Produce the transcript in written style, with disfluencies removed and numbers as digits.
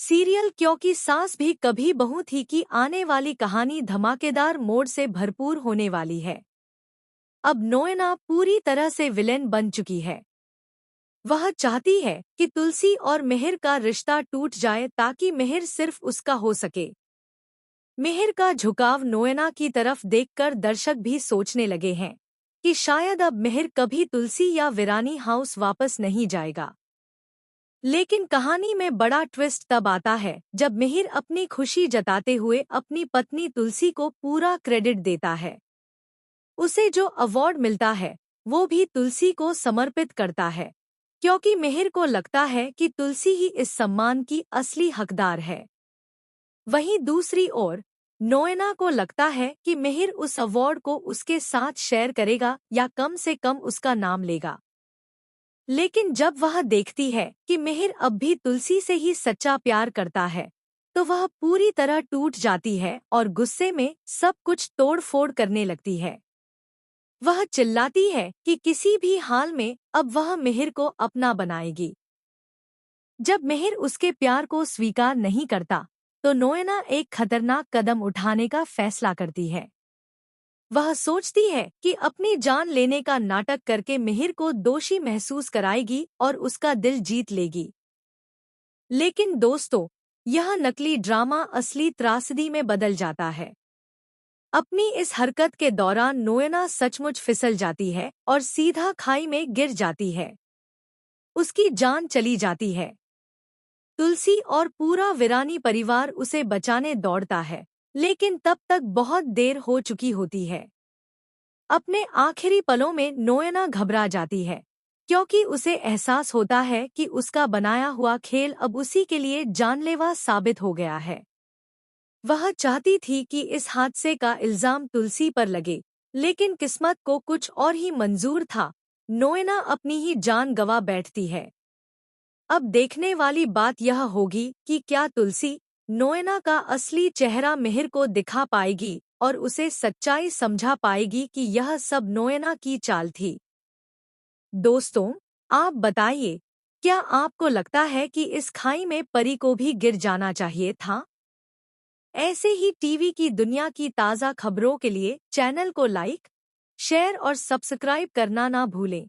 Serial क्योंकि सास भी कभी बहू थी की आने वाली कहानी धमाकेदार मोड़ से भरपूर होने वाली है। अब नोएना पूरी तरह से विलेन बन चुकी है। वह चाहती है कि तुलसी और मिहिर का रिश्ता टूट जाए ताकि मिहिर सिर्फ उसका हो सके। मिहिर का झुकाव नोएना की तरफ देखकर दर्शक भी सोचने लगे हैं कि शायद अब मिहिर कभी तुलसी या वीरानी हाउस वापस नहीं जाएगा। लेकिन कहानी में बड़ा ट्विस्ट तब आता है जब मिहिर अपनी खुशी जताते हुए अपनी पत्नी तुलसी को पूरा क्रेडिट देता है। उसे जो अवार्ड मिलता है वो भी तुलसी को समर्पित करता है, क्योंकि मिहिर को लगता है कि तुलसी ही इस सम्मान की असली हकदार है। वहीं दूसरी ओर नोएना को लगता है कि मिहिर उस अवार्ड को उसके साथ शेयर करेगा या कम से कम उसका नाम लेगा। लेकिन जब वह देखती है कि मिहिर अब भी तुलसी से ही सच्चा प्यार करता है, तो वह पूरी तरह टूट जाती है और गुस्से में सब कुछ तोड़-फोड़ करने लगती है। वह चिल्लाती है कि किसी भी हाल में अब वह मिहिर को अपना बनाएगी। जब मिहिर उसके प्यार को स्वीकार नहीं करता, तो नोएना एक खतरनाक कदम उठाने का फैसला करती है। वह सोचती है कि अपनी जान लेने का नाटक करके मिहिर को दोषी महसूस कराएगी और उसका दिल जीत लेगी। लेकिन दोस्तों, यह नकली ड्रामा असली त्रासदी में बदल जाता है। अपनी इस हरकत के दौरान नोएना सचमुच फिसल जाती है और सीधा खाई में गिर जाती है। उसकी जान चली जाती है। तुलसी और पूरा वीरानी परिवार उसे बचाने दौड़ता है, लेकिन तब तक बहुत देर हो चुकी होती है। अपने आखिरी पलों में नोएना घबरा जाती है, क्योंकि उसे एहसास होता है कि उसका बनाया हुआ खेल अब उसी के लिए जानलेवा साबित हो गया है। वह चाहती थी कि इस हादसे का इल्जाम तुलसी पर लगे, लेकिन किस्मत को कुछ और ही मंजूर था। नोएना अपनी ही जान गंवा बैठती है। अब देखने वाली बात यह होगी कि क्या तुलसी नोएना का असली चेहरा मिहिर को दिखा पाएगी और उसे सच्चाई समझा पाएगी कि यह सब नोएना की चाल थी। दोस्तों, आप बताइए, क्या आपको लगता है कि इस खाई में परी को भी गिर जाना चाहिए था? ऐसे ही टीवी की दुनिया की ताज़ा खबरों के लिए चैनल को लाइक, शेयर और सब्सक्राइब करना ना भूलें।